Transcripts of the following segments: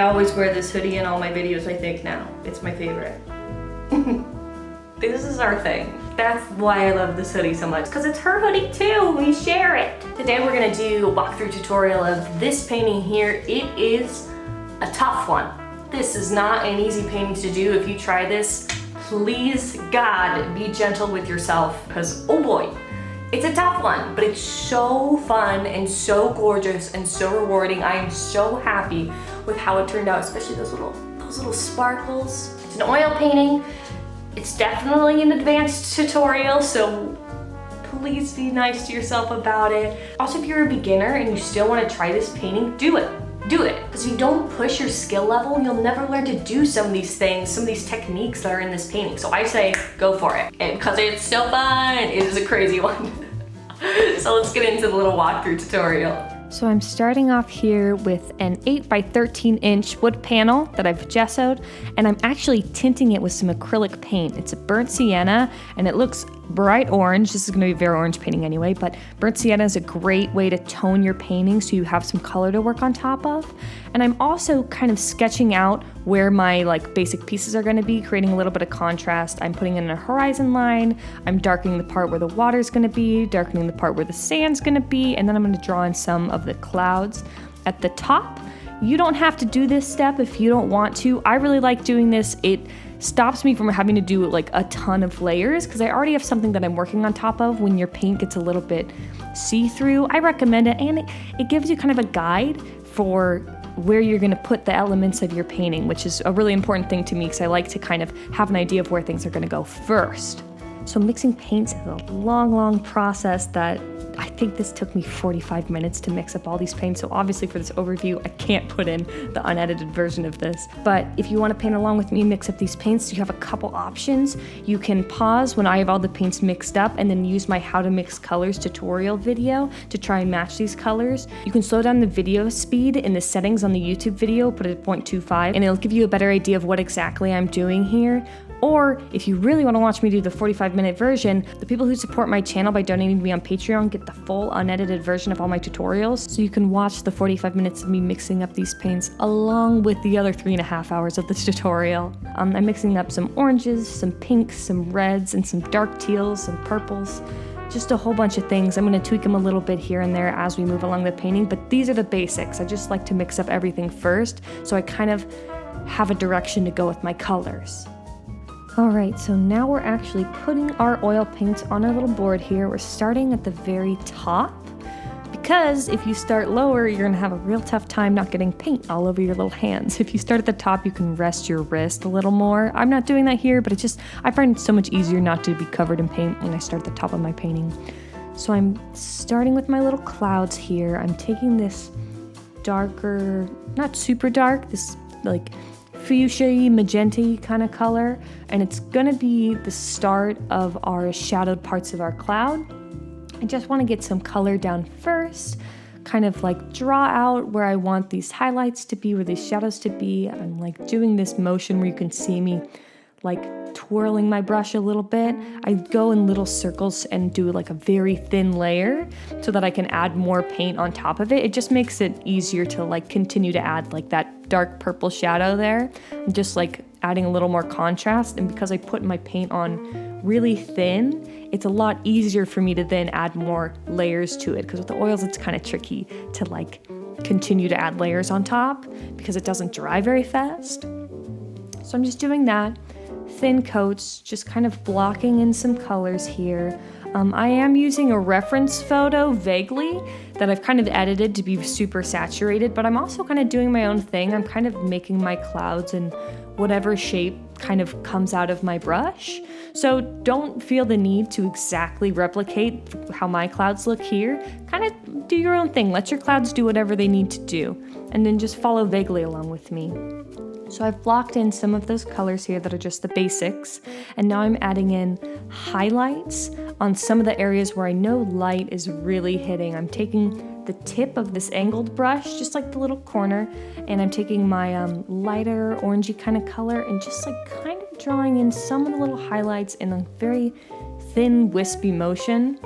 I always wear this hoodie in all my videos, I think now. It's my favorite. This is our thing. That's why I love this hoodie so much, because it's her hoodie too, we share it. Today we're gonna do a walkthrough tutorial of this painting here. It is a tough one. This is not an easy painting to do. If you try this, please God, be gentle with yourself, because oh boy, it's a tough one, but it's so fun and so gorgeous and so rewarding. I am so happy with how it turned out, especially those little sparkles. It's an oil painting. It's definitely an advanced tutorial, so please be nice to yourself about it. Also, if you're a beginner and you still want to try this painting, do it. Do it. Because if you don't push your skill level, you'll never learn to do some of these things, some of these techniques that are in this painting. So I say, go for it. And because it's so fun, it is a crazy one. So let's get into the little walkthrough tutorial. So I'm starting off here with an 8 by 13 inch wood panel that I've gessoed, and I'm actually tinting it with some acrylic paint. It's a burnt sienna, and it looks bright orange. This is gonna be a very orange painting anyway, but burnt sienna is a great way to tone your painting so you have some color to work on top of. And I'm also kind of sketching out where my basic pieces are gonna be, creating a little bit of contrast. I'm putting in a horizon line, I'm darkening the part where the water's gonna be, darkening the part where the sand's gonna be, and then I'm gonna draw in some of the clouds at the top. You don't have to do this step if you don't want to. I really like doing this. It stops me from having to do a ton of layers because I already have something that I'm working on top of. When your paint gets a little bit see-through, I recommend it, and it gives you kind of a guide for where you're gonna put the elements of your painting, which is a really important thing to me because I like to kind of have an idea of where things are gonna go first. So mixing paints is a long process that I think this took me 45 minutes to mix up all these paints. So obviously for this overview, I can't put in the unedited version of this. But if you want to paint along with me and mix up these paints, you have a couple options. You can pause when I have all the paints mixed up and then use my how to mix colors tutorial video to try and match these colors. You can slow down the video speed in the settings on the YouTube video, put it at 0.25, and it'll give you a better idea of what exactly I'm doing here. Or if you really want to watch me do the 45-minute version, the people who support my channel by donating to me on Patreon get the full unedited version of all my tutorials. So you can watch the 45 minutes of me mixing up these paints along with the other 3.5 hours of this tutorial. I'm mixing up some oranges, some pinks, some reds, and some dark teals, some purples. Just a whole bunch of things. I'm going to tweak them a little bit here and there as we move along the painting, but these are the basics. I just like to mix up everything first so I kind of have a direction to go with my colors. Alright, so now we're actually putting our oil paints on our little board here. We're starting at the very top, because if you start lower, you're going to have a real tough time not getting paint all over your little hands. If you start at the top, you can rest your wrist a little more. I'm not doing that here, but I find it so much easier not to be covered in paint when I start at the top of my painting. So I'm starting with my little clouds here. I'm taking this darker, not super dark, this fuchsia magenta kind of color, and it's gonna be the start of our shadowed parts of our cloud. I just want to get some color down first, kind of draw out where I want these highlights to be, where these shadows to be. I'm doing this motion where you can see me twirling my brush a little bit. I go in little circles and do a very thin layer so that I can add more paint on top of it. It just makes it easier to continue to add that dark purple shadow there. I'm just adding a little more contrast, and because I put my paint on really thin, it's a lot easier for me to then add more layers to it, because with the oils it's kind of tricky to continue to add layers on top because it doesn't dry very fast. So I'm just doing that. Thin coats, just kind of blocking in some colors here. I am using a reference photo vaguely that I've kind of edited to be super saturated, but I'm also kind of doing my own thing. I'm kind of making my clouds in whatever shape kind of comes out of my brush. So don't feel the need to exactly replicate how my clouds look here. Kind of do your own thing. Let your clouds do whatever they need to do, and then just follow vaguely along with me. So I've blocked in some of those colors here that are just the basics, and now I'm adding in highlights on some of the areas where I know light is really hitting. I'm taking the tip of this angled brush, just the little corner, and I'm taking my lighter orangey kind of color and just kind of drawing in some of the little highlights in a very thin wispy motion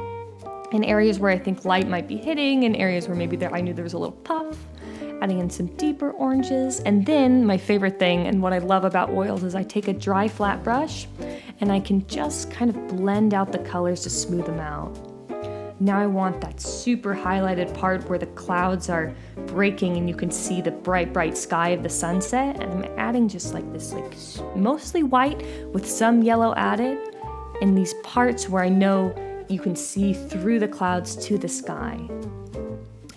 in areas where I think light might be hitting, in areas where maybe I knew there was a little puff. adding in some deeper oranges. And then my favorite thing, and what I love about oils, is I take a dry flat brush and I can just kind of blend out the colors to smooth them out. Now I want that super highlighted part where the clouds are breaking and you can see the bright sky of the sunset. And I'm adding just like this, like mostly white with some yellow added in these parts where I know you can see through the clouds to the sky.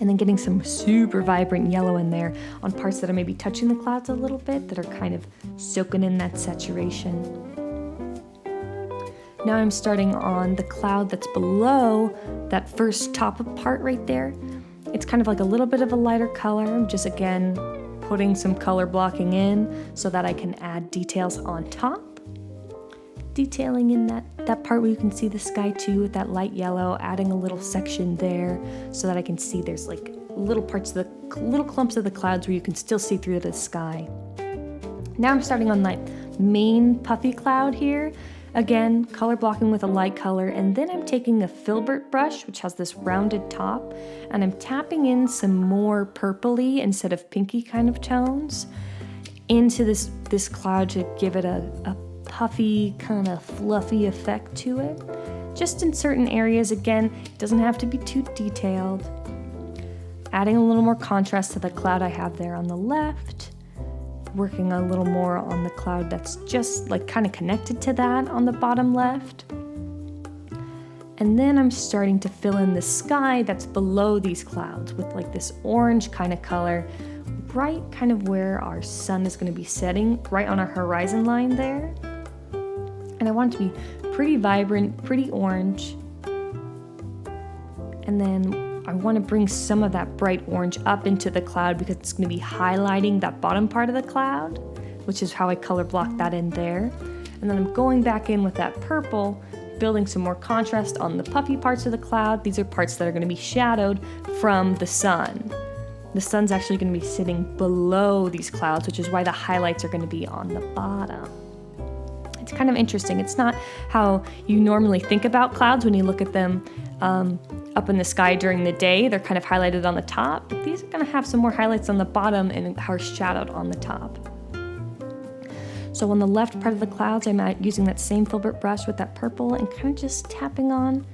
And then getting some super vibrant yellow in there on parts that are maybe touching the clouds a little bit, that are kind of soaking in that saturation. Now I'm starting on the cloud that's below that first top part right there. It's kind of like a little bit of a lighter color. I'm just, again, putting some color blocking in so that I can add details on top. Detailing in that part where you can see the sky too with that light yellow, adding a little section there so that I can see there's like little parts of the little clumps of the clouds where you can still see through the sky. Now I'm starting on that main puffy cloud here. Again, color blocking with a light color, and then I'm taking a filbert brush, which has this rounded top, and I'm tapping in some more purpley instead of pinky kind of tones into this cloud to give it a puffy, kind of fluffy effect to it. Just in certain areas, again, it doesn't have to be too detailed. Adding a little more contrast to the cloud I have there on the left. Working a little more on the cloud that's just like kind of connected to that on the bottom left. And then I'm starting to fill in the sky that's below these clouds with like this orange kind of color, right kind of where our sun is going to be setting, right on our horizon line there. And I want it to be pretty vibrant, pretty orange. And then I want to bring some of that bright orange up into the cloud because it's going to be highlighting that bottom part of the cloud, which is how I color block that in there. And then I'm going back in with that purple, building some more contrast on the puffy parts of the cloud. These are parts that are going to be shadowed from the sun. The sun's actually going to be sitting below these clouds, which is why the highlights are going to be on the bottom. It's kind of interesting. It's not how you normally think about clouds when you look at them up in the sky during the day. They're kind of highlighted on the top, but these are going to have some more highlights on the bottom and are shadowed on the top. So on the left part of the clouds, I'm using that same filbert brush with that purple and kind of just tapping on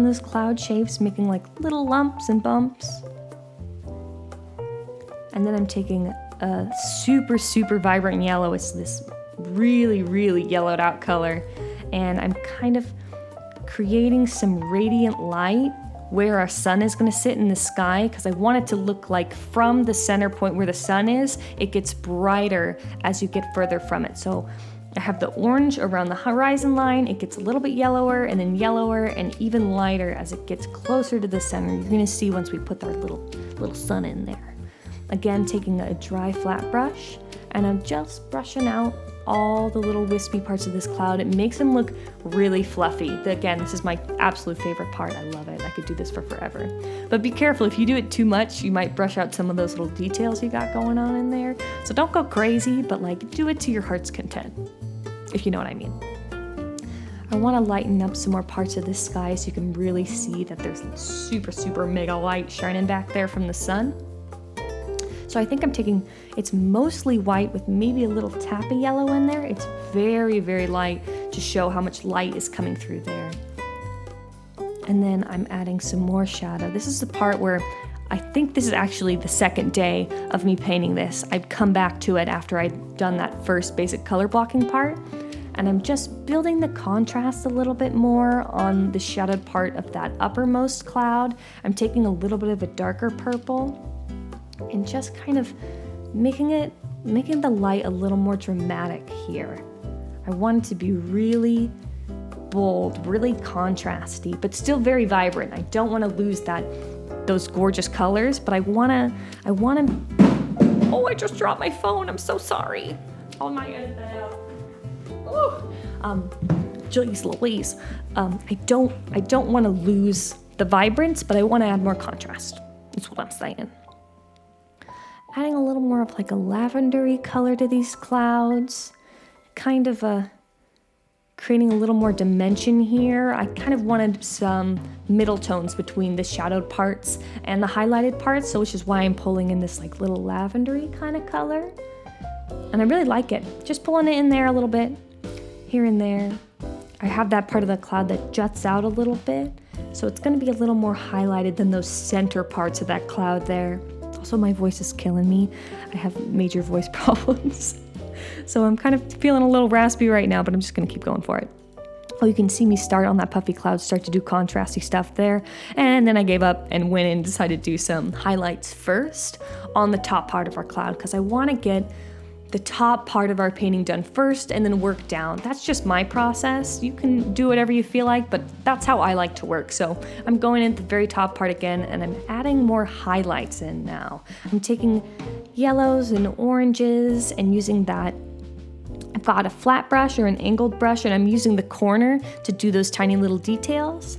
those cloud shapes, making like little lumps and bumps. And then I'm taking a super vibrant yellow. It's this really yellowed out color, and I'm kind of creating some radiant light where our sun is going to sit in the sky, because I want it to look like from the center point where the sun is, it gets brighter as you get further from it. So I have the orange around the horizon line, it gets a little bit yellower and then yellower and even lighter as it gets closer to the center. You're going to see once we put our little sun in there. Again, taking a dry flat brush, and I'm just brushing out all the little wispy parts of this cloud. It makes them look really fluffy. Again, this is my absolute favorite part. I love it. I could do this for forever. But be careful, if you do it too much, you might brush out some of those little details you got going on in there. So don't go crazy, but like do it to your heart's content, if you know what I mean. I want to lighten up some more parts of this sky so you can really see that there's super mega light shining back there from the sun. So I think I'm taking, it's mostly white with maybe a little tap of yellow in there. It's very light to show how much light is coming through there. And then I'm adding some more shadow. This is the part where I think this is actually the second day of me painting this. I'd come back to it after I'd done that first basic color blocking part. And I'm just building the contrast a little bit more on the shadowed part of that uppermost cloud. I'm taking a little bit of a darker purple and just kind of making the light a little more dramatic here. I want it to be really bold, really contrasty, but still very vibrant. I don't want to lose those gorgeous colors, but I want to, oh, I just dropped my phone. I'm so sorry. Oh, my, edit that out. Jeez Louise. I don't want to lose the vibrance, but I want to add more contrast. That's what I'm saying. Adding a little more of like a lavendery color to these clouds, kind of a creating a little more dimension here. I kind of wanted some middle tones between the shadowed parts and the highlighted parts, so which is why I'm pulling in this like little lavendery kind of color. And I really like it. Just pulling it in there a little bit, here and there. I have that part of the cloud that juts out a little bit, so it's gonna be a little more highlighted than those center parts of that cloud there. Also, my voice is killing me. I have major voice problems. So I'm kind of feeling a little raspy right now, but I'm just gonna keep going for it. Oh, you can see me start on that puffy cloud, start to do contrasty stuff there. And then I gave up and went and decided to do some highlights first on the top part of our cloud, because I wanna get the top part of our painting done first and then work down. That's just my process. You can do whatever you feel like, but that's how I like to work. So I'm going in at the very top part again, and I'm adding more highlights in now. I'm taking yellows and oranges and using that. I've got a flat brush or an angled brush, and I'm using the corner to do those tiny little details.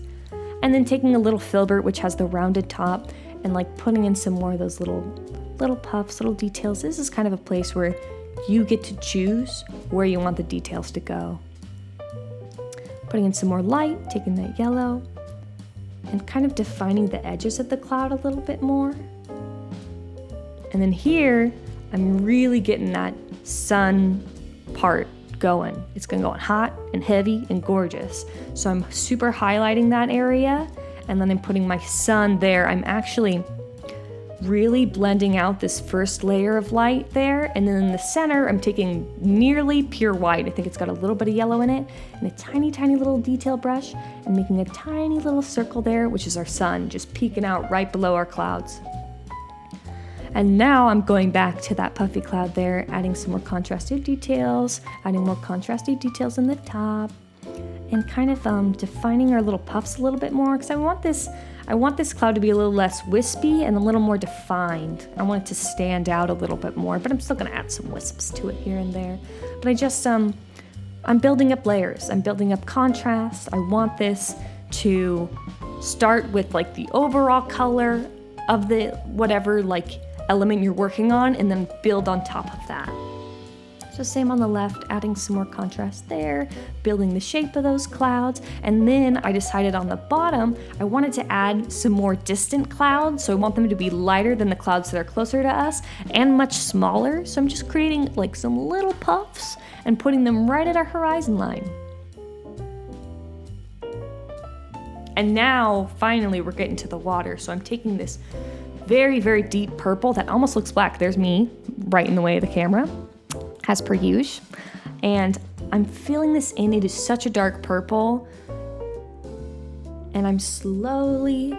And then taking a little filbert, which has the rounded top, and like putting in some more of those little puffs, little details. This is kind of a place where you get to choose where you want the details to go. Putting in some more light, taking that yellow, and kind of defining the edges of the cloud a little bit more. And then here, I'm really getting that sun part going. It's gonna go on hot and heavy and gorgeous. So I'm super highlighting that area, and then I'm putting my sun there. I'm actually really blending out this first layer of light there, and then in the center I'm taking nearly pure white. I think it's got a little bit of yellow in it, and a tiny little detail brush, and making a tiny little circle there, which is our sun, just peeking out right below our clouds. And now I'm going back to that puffy cloud there, adding some more contrasted details, adding more contrasted details in the top, and kind of defining our little puffs a little bit more, because I want this cloud to be a little less wispy and a little more defined. I want it to stand out a little bit more, but I'm still gonna add some wisps to it here and there. But I just, I'm building up layers. I'm building up contrast. I want this to start with like the overall color of the whatever like element you're working on, and then build on top of that. So same on the left, adding some more contrast there, building the shape of those clouds. And then I decided on the bottom, I wanted to add some more distant clouds. So I want them to be lighter than the clouds that are closer to us and much smaller. So I'm just creating like some little puffs and putting them right at our horizon line. And now finally we're getting to the water. So I'm taking this very deep purple that almost looks black. There's me right in the way of the camera, as per usual. And I'm filling this in. It is such a dark purple. And I'm slowly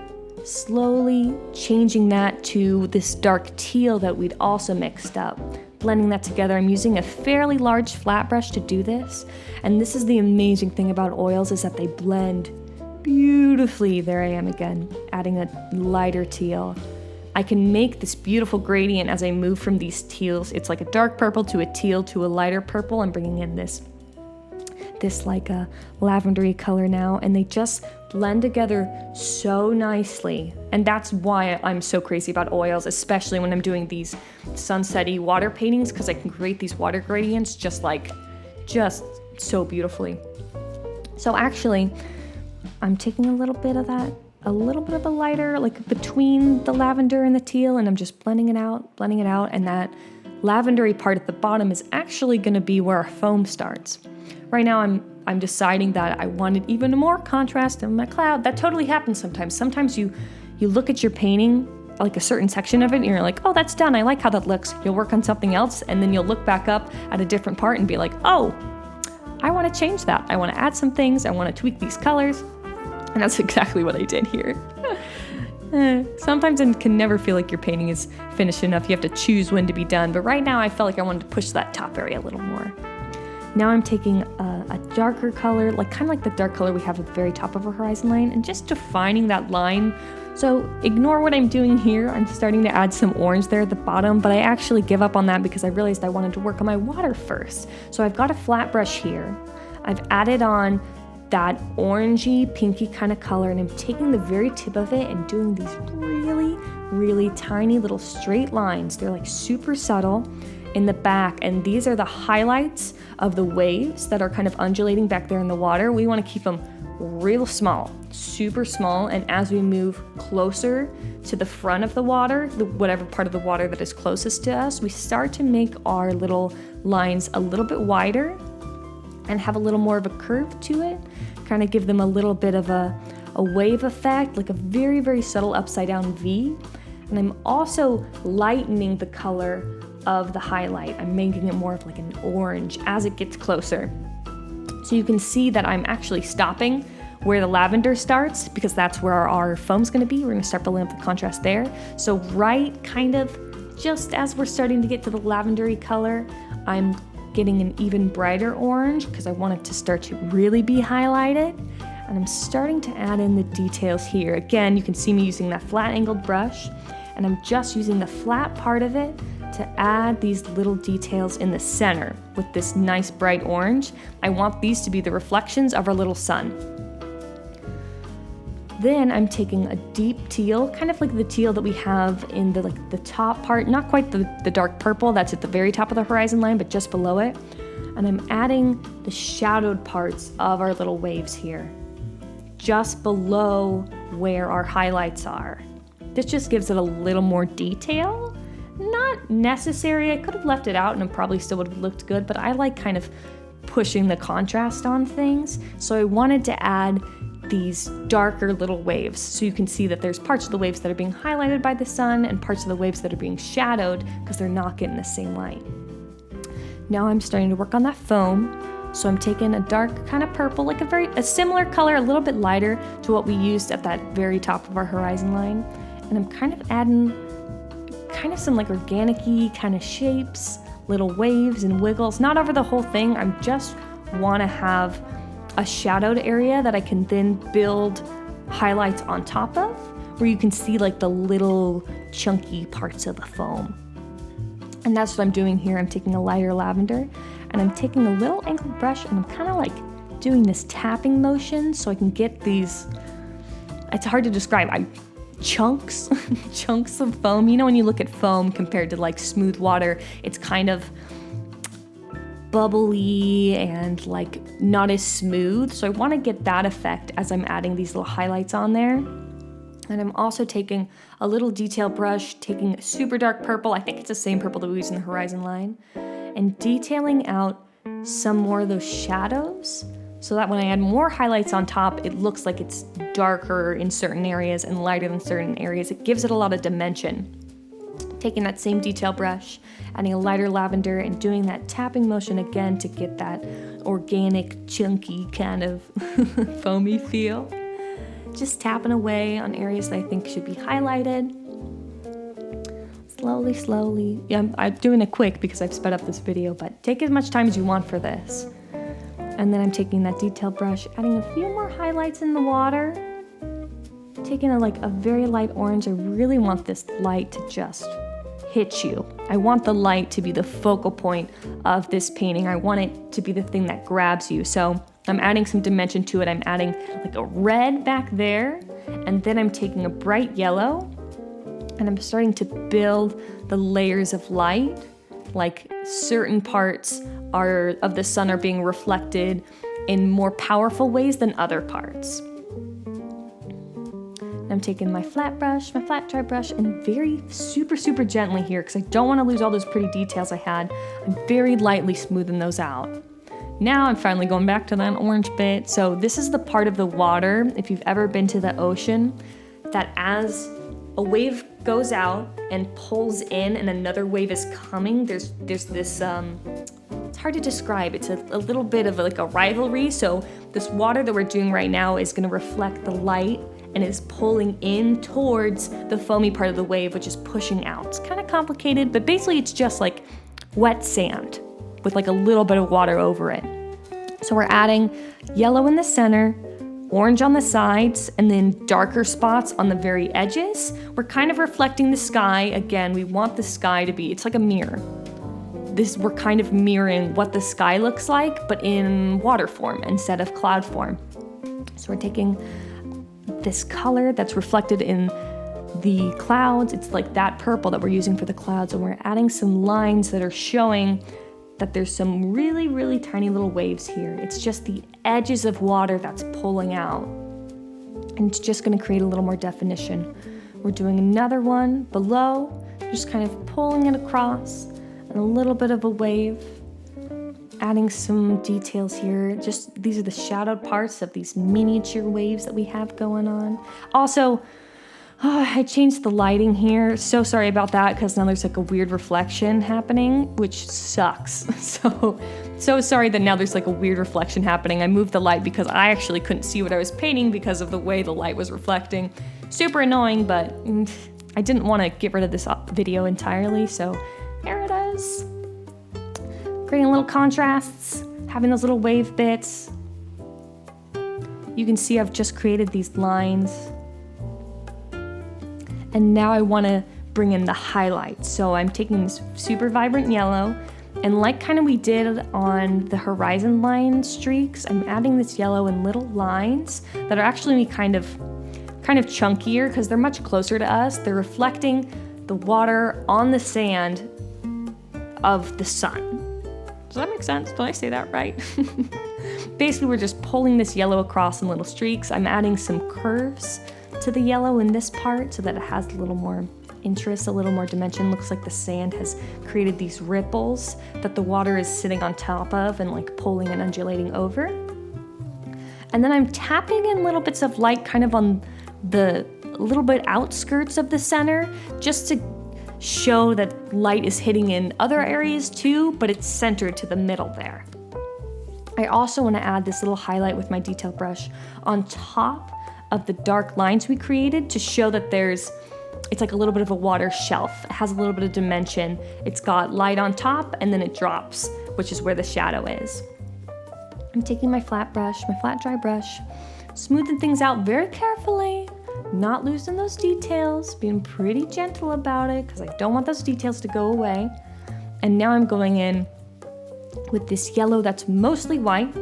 changing that to this dark teal that we'd also mixed up. Blending that together. I'm using a fairly large flat brush to do this. And this is the amazing thing about oils, is that they blend beautifully. There I am again, adding a lighter teal. I can make this beautiful gradient as I move from these teals. It's like a dark purple to a teal to a lighter purple. I'm bringing in this like a lavendery color now, and they just blend together so nicely. And that's why I'm so crazy about oils, especially when I'm doing these sunsetty water paintings, because I can create these water gradients just so beautifully. So actually, I'm taking a little bit of that, a little bit of a lighter, like between the lavender and the teal, and I'm just blending it out, and that lavendery part at the bottom is actually gonna be where our foam starts. Right now I'm deciding that I wanted even more contrast in my cloud. That totally happens sometimes. Sometimes you look at your painting, like a certain section of it, and you're like, oh, that's done, I like how that looks. You'll work on something else, and then you'll look back up at a different part and be like, oh, I wanna change that. I wanna add some things, I wanna tweak these colors. And that's exactly what I did here. Sometimes it can never feel like your painting is finished enough. You have to choose when to be done. But right now I felt like I wanted to push that top area a little more. Now I'm taking a darker color, like kind of like the dark color we have at the very top of our horizon line, and just defining that line. So ignore what I'm doing here. I'm starting to add some orange there at the bottom, but I actually give up on that because I realized I wanted to work on my water first. So I've got a flat brush here. I've added on that orangey, pinky kind of color, and I'm taking the very tip of it and doing these really tiny little straight lines. They're like super subtle in the back, and these are the highlights of the waves that are kind of undulating back there in the water. We want to keep them real small, super small, and as we move closer to the front of the water, whatever part of the water that is closest to us, we start to make our little lines a little bit wider and have a little more of a curve to it, kind of give them a little bit of a wave effect, like a very, very subtle upside down V. And I'm also lightening the color of the highlight. I'm making it more of like an orange as it gets closer. So you can see that I'm actually stopping where the lavender starts because that's where our foam's gonna be. We're gonna start building up the contrast there. So right kind of just as we're starting to get to the lavendery color, I'm getting an even brighter orange because I want it to start to really be highlighted. And I'm starting to add in the details here. Again, you can see me using that flat angled brush, and I'm just using the flat part of it to add these little details in the center with this nice bright orange. I want these to be the reflections of our little sun. Then I'm taking a deep teal, kind of like the teal that we have in the top part, not quite the dark purple that's at the very top of the horizon line, but just below it. And I'm adding the shadowed parts of our little waves here, just below where our highlights are. This just gives it a little more detail. Not necessary, I could have left it out and it probably still would have looked good, but I like kind of pushing the contrast on things. So I wanted to add these darker little waves so you can see that there's parts of the waves that are being highlighted by the sun and parts of the waves that are being shadowed because they're not getting the same light. Now I'm starting to work on that foam. So I'm taking a dark kind of purple, like a similar color, a little bit lighter to what we used at that very top of our horizon line. And I'm kind of adding kind of some like organic-y kind of shapes, little waves and wiggles, not over the whole thing. I just want to have a shadowed area that I can then build highlights on top of, where you can see like the little chunky parts of the foam. And that's what I'm doing here. I'm taking a lighter lavender and I'm taking a little angled brush and I'm kind of like doing this tapping motion so I can get these, it's hard to describe, chunks of foam. You know, when you look at foam compared to like smooth water, it's kind of bubbly and like not as smooth. So I want to get that effect as I'm adding these little highlights on there. And I'm also taking a little detail brush, taking a super dark purple, I think it's the same purple that we use in the horizon line, and detailing out some more of those shadows so that when I add more highlights on top, it looks like it's darker in certain areas and lighter in certain areas. It gives it a lot of dimension. Taking that same detail brush, adding a lighter lavender, and doing that tapping motion again to get that organic, chunky kind of foamy feel. Just tapping away on areas that I think should be highlighted. Slowly. Yeah, I'm doing it quick because I've sped up this video, but take as much time as you want for this. And then I'm taking that detail brush, adding a few more highlights in the water. Taking a very light orange. I really want this light to just hit you. I want the light to be the focal point of this painting. I want it to be the thing that grabs you. So I'm adding some dimension to it. I'm adding like a red back there, and then I'm taking a bright yellow, and I'm starting to build the layers of light. Like certain parts of the sun are being reflected in more powerful ways than other parts. I'm taking my flat dry brush, and very super gently here, because I don't want to lose all those pretty details I had. I'm very lightly smoothing those out. Now I'm finally going back to that orange bit. So this is the part of the water, if you've ever been to the ocean, that as a wave goes out and pulls in and another wave is coming, there's this, it's hard to describe. It's a little bit of like a rivalry. So this water that we're doing right now is going to reflect the light and is pulling in towards the foamy part of the wave, which is pushing out. It's kind of complicated, but basically it's just like wet sand with like a little bit of water over it. So we're adding yellow in the center, orange on the sides, and then darker spots on the very edges. We're kind of reflecting the sky. Again, we want the sky to be, it's like a mirror. We're kind of mirroring what the sky looks like, but in water form instead of cloud form. So we're taking this color that's reflected in the clouds. It's like that purple that we're using for the clouds, and we're adding some lines that are showing that there's some really, really tiny little waves here. It's just the edges of water that's pulling out. And it's just gonna create a little more definition. We're doing another one below, just kind of pulling it across, and a little bit of a wave. Adding some details here. Just these are the shadowed parts of these miniature waves that we have going on. Also, I changed the lighting here. So sorry about that, because now there's like a weird reflection happening, which sucks. So sorry that now there's like a weird reflection happening. I moved the light because I actually couldn't see what I was painting because of the way the light was reflecting. Super annoying, but I didn't want to get rid of this video entirely, so there it is. Creating little contrasts, having those little wave bits. You can see I've just created these lines. And now I want to bring in the highlights. So I'm taking this super vibrant yellow, and like kind of we did on the horizon line streaks, I'm adding this yellow in little lines that are actually kind of chunkier because they're much closer to us. They're reflecting the water on the sand of the sun. Does that make sense? Did I say that right? Basically, we're just pulling this yellow across in little streaks. I'm adding some curves to the yellow in this part so that it has a little more interest, a little more dimension. Looks like the sand has created these ripples that the water is sitting on top of and like pulling and undulating over. And then I'm tapping in little bits of light kind of on the little bit outskirts of the center, just to show that light is hitting in other areas too, but it's centered to the middle there. I also want to add this little highlight with my detail brush on top of the dark lines we created to show that it's like a little bit of a water shelf. It has a little bit of dimension. It's got light on top and then it drops, which is where the shadow is. I'm taking my flat dry brush, smoothing things out very carefully, not losing those details, being pretty gentle about it because I don't want those details to go away. And now I'm going in with this yellow that's mostly white,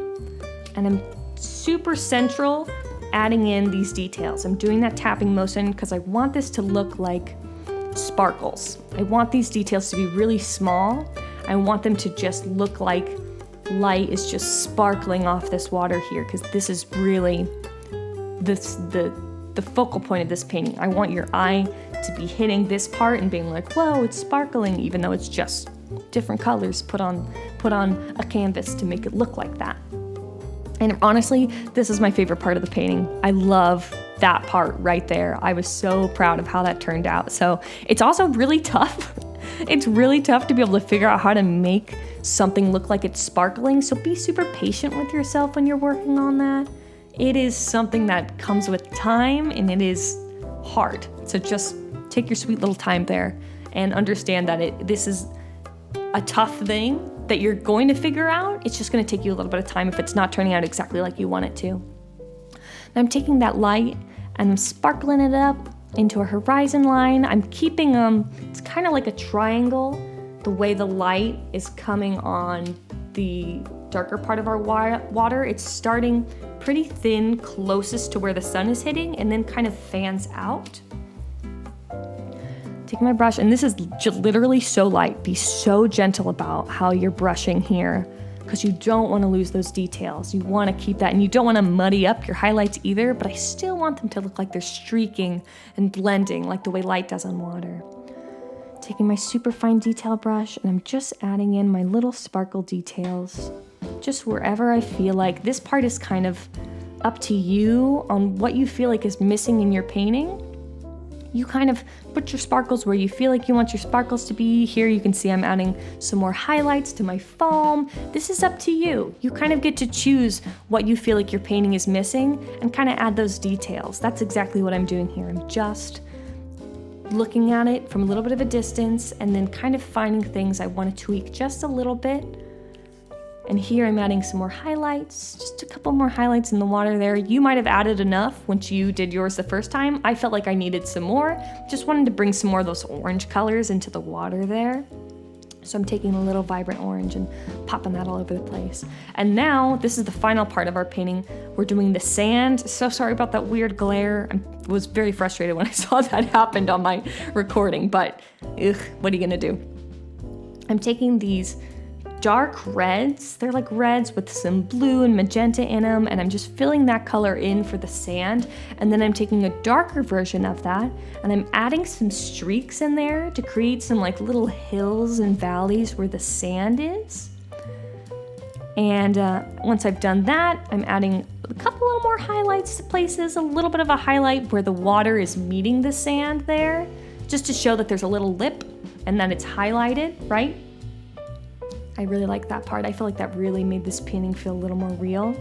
and I'm super central adding in these details. I'm doing that tapping motion because I want this to look like sparkles. I want these details to be really small. I want them to just look like light is just sparkling off this water here, because this is really the focal point of this painting. I want your eye to be hitting this part and being like, whoa, it's sparkling, even though it's just different colors put on a canvas to make it look like that. And honestly, this is my favorite part of the painting. I love that part right there. I was so proud of how that turned out. So it's also really tough. It's really tough to be able to figure out how to make something look like it's sparkling. So be super patient with yourself when you're working on that. It is something that comes with time, and it is hard. So just take your sweet little time there and understand that this is a tough thing that you're going to figure out. It's just going to take you a little bit of time if it's not turning out exactly like you want it to. And I'm taking that light and I'm sparkling it up into a horizon line. I'm keeping it's kind of like a triangle, the way the light is coming on the darker part of our water. It's starting pretty thin, closest to where the sun is hitting, and then kind of fans out. Take my brush, and this is literally so light. Be so gentle about how you're brushing here, because you don't want to lose those details. You want to keep that, and you don't want to muddy up your highlights either, but I still want them to look like they're streaking and blending like the way light does on water. Taking my super fine detail brush, and I'm just adding in my little sparkle details, just wherever I feel like. This part is kind of up to you on what you feel like is missing in your painting. You kind of put your sparkles where you feel like you want your sparkles to be. Here you can see I'm adding some more highlights to my foam. This is up to you. You kind of get to choose what you feel like your painting is missing and kind of add those details. That's exactly what I'm doing here. I'm just looking at it from a little bit of a distance and then kind of finding things I want to tweak just a little bit. And here I'm adding some more highlights, just a couple more highlights in the water there. You might have added enough once you did yours the first time. I felt like I needed some more. Just wanted to bring some more of those orange colors into the water there. So I'm taking a little vibrant orange and popping that all over the place. And now, this is the final part of our painting. We're doing the sand. So sorry about that weird glare. I was very frustrated when I saw that happened on my recording, but what are you gonna do? I'm taking these dark reds. They're like reds with some blue and magenta in them, and I'm just filling that color in for the sand. And then I'm taking a darker version of that, and I'm adding some streaks in there to create some like little hills and valleys where the sand is. And once I've done that, I'm adding a couple little more highlights to places, a little bit of a highlight where the water is meeting the sand there, just to show that there's a little lip and that it's highlighted, right? I really like that part. I feel like that really made this painting feel a little more real.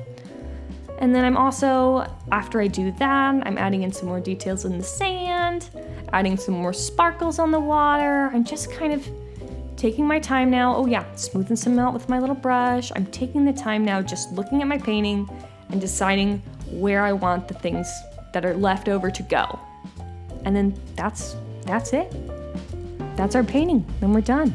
And then I'm also, after I do that, I'm adding in some more details in the sand, adding some more sparkles on the water. I'm just kind of taking my time now. Oh yeah, smoothing some out with my little brush. I'm taking the time now just looking at my painting and deciding where I want the things that are left over to go. And then that's it. That's our painting. Then we're done.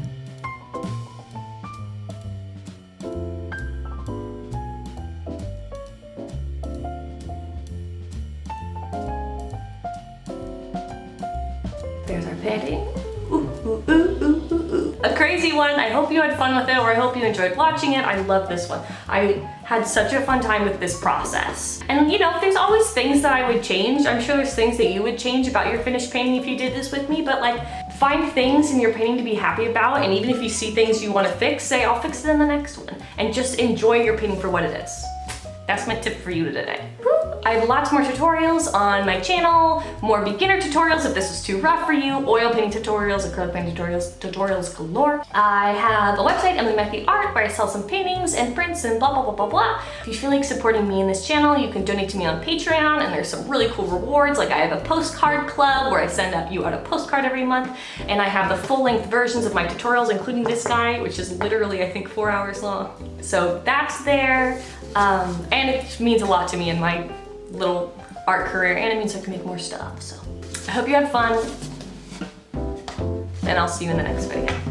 There's our painting. Ooh, ooh, ooh, ooh, ooh, ooh. A crazy one. I hope you had fun with it, or I hope you enjoyed watching it. I love this one. I had such a fun time with this process. And you know, there's always things that I would change. I'm sure there's things that you would change about your finished painting if you did this with me, but like, find things in your painting to be happy about, and even if you see things you want to fix, say, I'll fix it in the next one. And just enjoy your painting for what it is. That's my tip for you today. I have lots more tutorials on my channel, more beginner tutorials if this was too rough for you, oil painting tutorials, acrylic painting tutorials galore. I have a website, Emily Mackey Art, where I sell some paintings and prints and blah, blah, blah, blah, blah. If you feel like supporting me in this channel, you can donate to me on Patreon, and there's some really cool rewards. Like I have a postcard club where I send you out a postcard every month, and I have the full-length versions of my tutorials, including this guy, which is literally, I think, 4 hours long. So that's there, and it means a lot to me in my little art career, and it means I can make more stuff. So I hope you had fun, and I'll see you in the next video.